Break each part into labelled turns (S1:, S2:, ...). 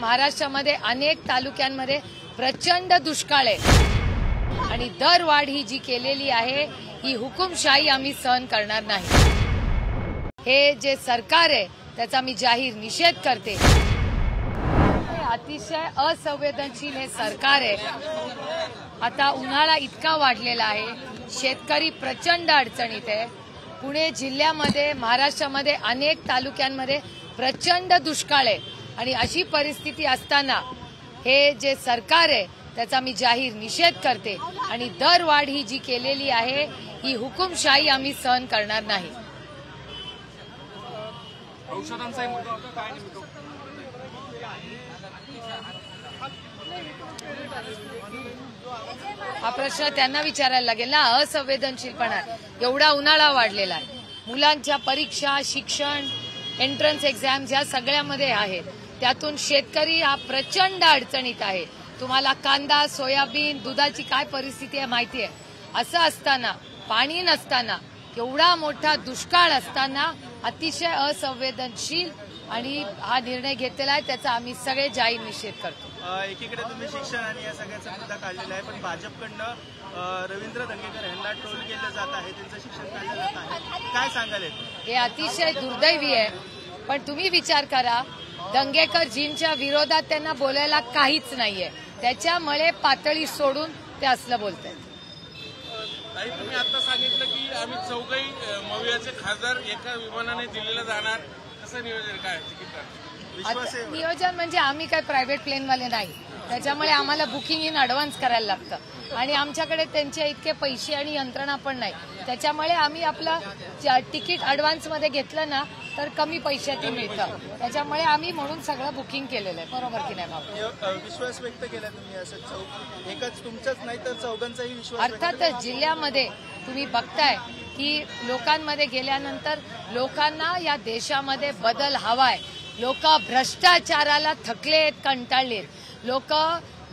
S1: महाराष्ट्रामध्ये अनेक तालुक्यांमध्ये प्रचंड दुष्काळ आहे आणि दरवाढ ही जी केलेली आहे ही हुकुमशाही आम्ही सहन करणार नाही। हे जे सरकार आहे त्याचा मी जाहीर निषेध करते। अतिशय असंवेदनशील हे सरकार आहे। आता उन्हाळा इतका वाढलेला आहे, शेतकरी प्रचंड अडचणीत आहे। पुणे जिल्ह्यामध्ये महाराष्ट्रामध्ये अनेक तालुक्यांमध्ये प्रचंड दुष्काळ आहे आणि अशी परिस्थिती असताना हे जे सरकार आहे त्याचा मी जाहीर निषेध करते आणि दरवाढ ही जी केलेली आहे ही हुकुमशाही आम्ही सहन करणार नाही।
S2: औषधांचा मुद्दा होता काय नेमकं?
S1: हा प्रश्न त्यांना विचारायला लागेल ना। असंवेदनशीलपणा एवढा उन्हाळा वाढलेला आहे, मुलांच्या परीक्षा, शिक्षण, एंट्रन्स एक्झाम्स या सगळ्यामध्ये आहेत। त्यातून शेतकरी हा प्रचंड अडचणीत आहे। तुम्हाला कांदा, सोयाबीन, दुधाची काय परिस्थिती आहे माहिती आहे। असं असताना, पाणी नसताना, एवढा मोठा दुष्काळ असताना अतिशय असंवेदनशील आणि हा निर्णय घेतलेला आहे, त्याचा आम्ही सगळे जाहीर निषेध करतो।
S3: एकीकडे तुम्ही शिक्षण आणि या सगळ्याचा मुद्दा काढलेला आहे, पण भाजपकडनं रवींद्र दंगेकर यांना ट्रोल केलं जात आहे, त्यांचं शिक्षण काढलं जात आहे, काय सांगाल? हे
S1: अतिशय दुर्दैवी आहे। पण तुम्ही विचार करा, दंगेकरजींच्या विरोधात त्यांना बोलायला काहीच नाहीये, त्याच्यामुळे पातळी सोडून ते असलं बोलतात।
S2: ताई, तुम्ही आता सांगितलं की आम्ही चौघही मवियाचे खासदार एका विमानाने दिल्लीला जाणार, कसं नियोजन काय तिकीट?
S1: नियोजन म्हणजे आम्ही काय प्रायव्हेट प्लेनवाले नाही, त्याच्यामुळे आम्हाला बुकिंग इन ऍडव्हान्स करायला लागतं आणि आमच्याकडे त्यांचे इतके पैसे आणि यंत्रणा पण नाही, त्याच्यामुळे आम्ही आपलं तिकीट ऍडव्हान्समध्ये घेतलं ना तर कमी पैशात मिळतं, त्याच्यामुळे आम्ही म्हणून सगळं बुकिंग केलेलं आहे। बरोबर की नाही बाबा?
S3: विश्वास व्यक्त केला तुम्ही, असं एकच तुमचाच नाही तर चौघांचाही विश्वास?
S1: अर्थातच जिल्ह्यामध्ये तुम्ही बघताय की लोकांमध्ये गेल्यानंतर लोकांना या देशामध्ये बदल हवाय। लोक भ्रष्टाचाराला थकलेत, कंटाळलेत, लोक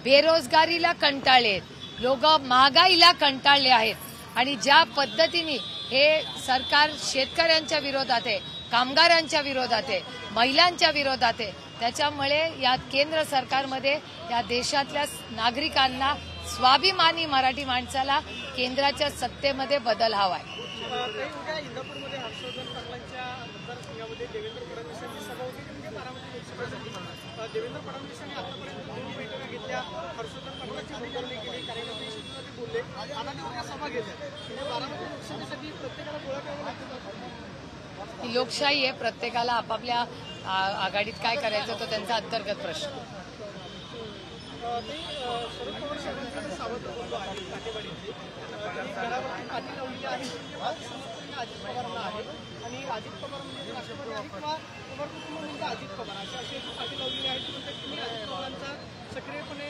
S1: बेरोजगारीला कंटाळलेत, लोक महागाईला कंटाळले आहेत आणि ज्या पद्धतीने हे सरकार शेतकऱ्यांच्या विरोधात आहे, कामगारांच्या विरोधात आहे, महिलांच्या विरोधात आहे, त्याच्यामुळे या केंद्र सरकारमध्ये या देशातल्या नागरिकांना, स्वाभिमानी मराठी माणसाला केंद्राच्या सत्तेमध्ये बदल हवाय।
S3: इंदापूरमध्ये हर्षवर्धन पाटलांच्या मतदारसंघामध्ये देवेंद्र फडणवीसांची सभा होती, म्हणजे बारामती लोकसभेसाठी देवेंद्र फडणवीसांनी आतापर्यंत 2 बैठका घेतल्या, हर्षवर्धन पाटलांची बोलणी केली, कार्यकर्त्यांशी बोलले, आता ते उद्या सभा घेतात। बारामती लोकसभेसाठी प्रत्येकाला गोळा करावं लागतं।
S1: ही लोकशाही आहे, प्रत्येकाला आपापल्या आघाडीत काय करायचं तो त्यांचा अंतर्गत प्रश्न।
S3: शरद पवार साहेबांचा सावध बोललो आहे काटेवाडीतली, घरावरती पाणी लावली आहे, अजित पवारांना आहे आणि अजित पवार म्हणजे राष्ट्रवादी आहे किंवा पवार कुटुंब म्हणजे अजित पवार अशी पाठी लावलेली आहे, तुम्ही अजित पवारांचा सक्रियपणे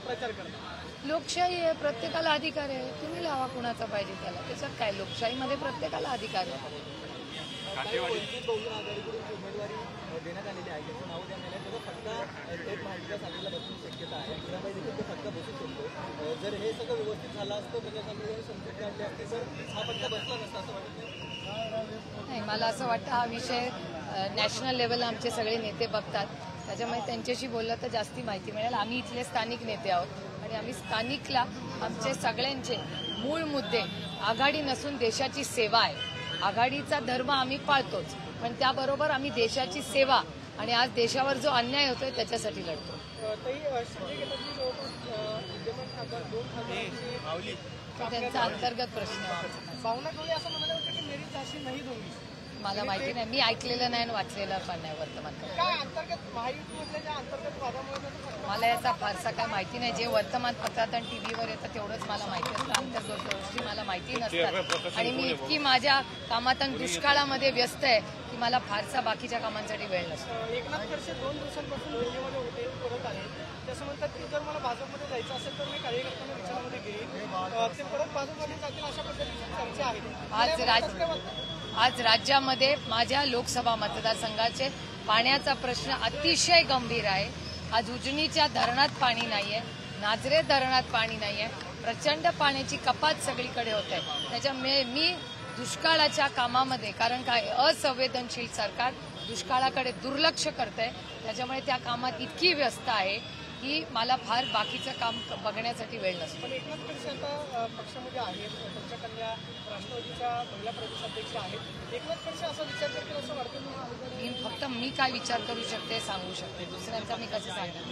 S3: प्रचार करता।
S1: लोकशाही आहे, प्रत्येकाला अधिकार आहे, तुम्ही लावा कुणाचा पाहिजे त्याला, त्याच्यात काय? लोकशाहीमध्ये प्रत्येकाला अधिकार आहे।
S3: बहुजन आघाडीकडून उमेदवारी देण्यात आलेली आहे, त्याचं नाव देण्यात आलं, त्याचा फटका थेट महाविकासाला बसण्याची शक्यता आहे, अखिलाबाई देखील तो फटका बसू शकतो। जर हे सगळं व्यवस्थित झालं असतं, प्रजासत्ताकाने संकट काढले असते, तर हा फटका बसला नसता असं वाटतं
S1: नाही, मला असं वाटतं हा विषय नॅशनल लेवलला आमचे सगळे नेते बघतात, त्याच्यामुळे त्यांच्याशी बोललं तर जास्ती माहिती मिळेल। आम्ही इथले स्थानिक नेते आहोत आणि आम्ही स्थानिकला आमचे सगळ्यांचे मूळ मुद्दे आघाडी नसून देशाची सेवा आहे। आघाडीचा धर्म आम्ही पाळतोच, पण त्याबरोबर आम्ही देशाची सेवा आणि आज देशावर जो अन्याय होतोय त्याच्यासाठी लढतो। त्यांचा अंतर्गत प्रश्न मला माहिती नाही, मी ऐकलेलं नाही आणि वाचलेलं पण नाही वर्तमानपत्रात। मला याचा फारसा काय माहिती नाही, जे वर्तमानपत्रात आणि टीव्हीवर येतं तेवढंच मला माहिती असतं, अंतर्गत गोष्टी मला माहिती नसतात आणि मी इतकी माझ्या कामात आणि दुष्काळामध्ये व्यस्त आहे की मला फारसा बाकीच्या कामांसाठी वेळ नसतो।
S3: एकनाथ खडसे 2 दिवसांपासून दिल्लीमध्ये होते, परत आले, तसं म्हणतात की जर मला भाजपमध्ये जायचं असेल तर मी कार्यकर्त्यांना विचारामध्ये घेईन, ते परत भाजपमध्ये जातील अशा पद्धतीची चर्चा आहे। आज राज्यामध्ये माझ्या लोकसभा मतदारसंघाचे पाण्याचा प्रश्न अतिशय गंभीर आहे। आज उजनीच्या धरणात पाणी नाहीये, नाझरे धरणात पाणी नाहीये, प्रचंड पाण्याची कपात सगळीकडे होत आहे। त्याच्यामुळे मी दुष्काळाच्या कामामध्ये, कारण काय असंवेदनशील सरकार
S1: दुष्काळाकडे दुर्लक्ष करते, त्याच्यामुळे त्या कामात इतकी व्यस्त आहे की मला फार बाकीचं काम बघण्यासाठी वेळ नसतो.
S3: पण एकनाथ खडसे आता पक्षामध्ये आहेत, तुमच्या कन्या राष्ट्रवादीच्या महिला प्रदेशाध्यक्ष आहेत. एकनाथ खडसे असा विचार करतील असं वाटतं तुम्हाला?
S1: फक्त मी काय विचार करू शकते सांगू शकते, दुसऱ्यांचा मी कसं सांगणार.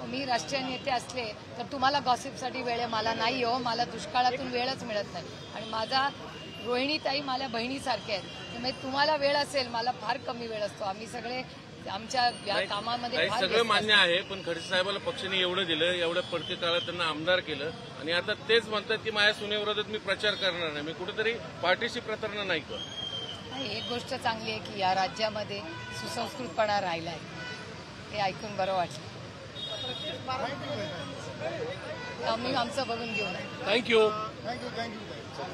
S1: मी राष्ट्रीय नेते असले तर तुम्हाला गॉसिपसाठी वेळ आहे, मला नाही हो. मला दुष्काळातून वेळच मिळत नाही आणि माझा रोहिणीताई माझ्या बहिणीसारख्या आहेत, त्यामुळे तुम्हाला वेळ असेल, मला फार कमी वेळ असतो. आम्ही सगळे आमच्या या कामामध्ये फार
S2: सगळं मान्य आहे, पण खडसे साहेबाला पक्षाने एवढं दिलं, एवढ्या पडते काळात त्यांना आमदार केलं आणि आता तेच म्हणतात की माझ्या सुनेविरोधात मी प्रचार करणार नाही, मी कुठेतरी पार्टीशी प्रतारणा नाही करत.
S1: एक गोष्ट चांगली आहे की या राज्यामध्ये सुसंस्कृतपणा राहिला आहे, हे ऐकून बरं वाटलं. आम्ही आमचं बघून घेऊ.
S2: थँक्यू.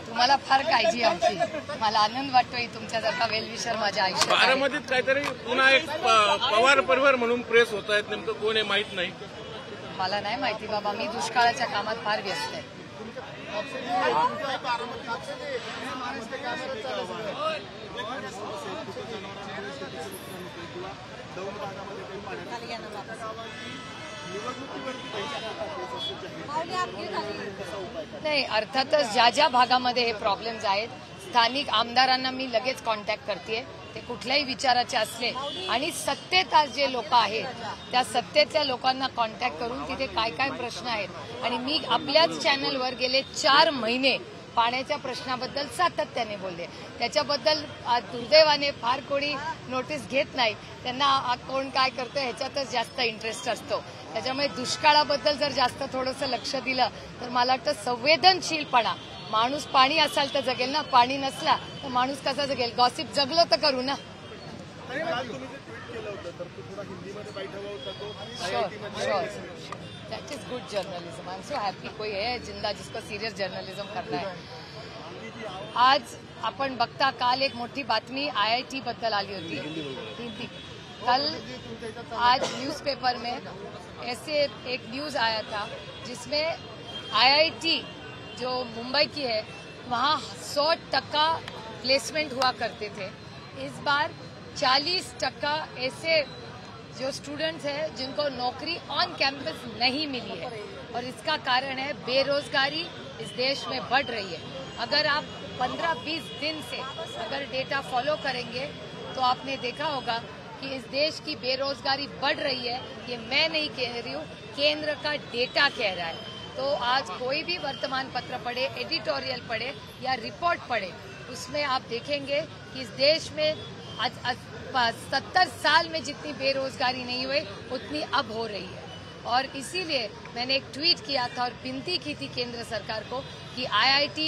S1: तुम्हाला फार काळजी आमची. मला आनंद वाटतोय तुमच्यासारखा वेलविशर माझ्या आयुष्यात.
S2: बारामतीत काहीतरी पुन्हा एक पवार परिवार म्हणून प्रेस होत आहेत, नेमकं कोण आहे माहित नाही.
S1: मला नाही माहिती बाबा, मी दुष्काळाच्या कामात फार व्यस्त आहे. नाही, अर्थातच ज्या ज्या भागामध्ये हे प्रॉब्लेम्स आहेत स्थानिक आमदारांना मी लगेच कॉन्टॅक्ट करते. ते कुठल्याही विचाराचे असले आणि सत्तेत आज जे लोक आहेत त्या सत्तेतल्या लोकांना कॉन्टॅक्ट करून तिथे काय काय प्रश्न आहेत आणि मी आपल्याच चॅनलवर गेले 4 महिने पाण्याच्या प्रश्नाबद्दल सातत्याने बोलले. त्याच्याबद्दल दुर्दैवाने फार कोणी नोटीस घेत नाही, त्यांना कोण काय करतं ह्याच्यातच जास्त इंटरेस्ट असतो. त्याच्यामुळे दुष्काळाबद्दल जर जास्त थोडंसं लक्ष दिलं तर मला वाटतं संवेदनशीलपणा, माणूस पाणी असाल तर जगेल ना, पाणी नसला तर माणूस कसा जगेल. गॉसिप जगलो तर करू ना. Sure, that is good journalism. I am so happy कोई है जिंदा जिसको सीरियस जर्नलिज्म करना है. आज आपण बघता, काल एक मोठी बातमी IIT बद्दल आली होती हिंदी. कल आज न्यूज़पेपर में ऐसे एक न्यूज़ आया था जिसमें IIT जो मुंबई की है वहाँ 100% प्लेसमेंट हुआ करते थे. इस बार 40% ऐसे जो स्टूडेंट्स हैं जिनको नौकरी ऑन कैंपस नहीं मिली है और इसका कारण है बेरोजगारी इस देश में बढ़ रही है. अगर आप 15-20 दिन से अगर डेटा फॉलो करेंगे तो आपने देखा होगा कि इस देश की बेरोजगारी बढ़ रही है. ये मैं नहीं कह रही हूँ, केंद्र का डेटा कह रहा है. तो आज कोई भी वर्तमान पत्र पढ़े, एडिटोरियल पढ़े या रिपोर्ट पढ़े, उसमें आप देखेंगे कि इस देश में आज 70 साल में जितनी बेरोजगारी नहीं हुई उतनी अब हो रही है. और इसीलिए मैंने एक ट्वीट किया था और विनती की थी केंद्र सरकार को कि IIT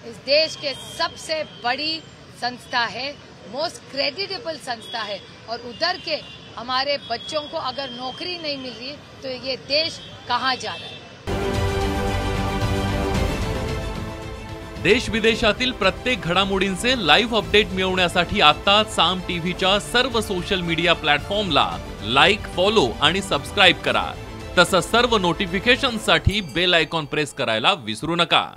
S1: इस देश के सबसे बड़ी संस्था है, मोस्ट क्रेडिटेबल संस्था है और उधर के हमारे बच्चों को अगर नौकरी नहीं मिल रही तो ये देश कहाँ जा रहा है.
S4: देश विदेशातील प्रत्येक घडामोडींचे लाईव्ह अपडेट मिळवण्यासाठी आता साम टीव्हीच्या सर्व सोशल मीडिया प्लॅटफॉर्मला लाईक, फॉलो आणि सबस्क्राईब करा. तसंच सर्व नोटिफिकेशनसाठी बेल आयकॉन प्रेस करायला विसरू नका.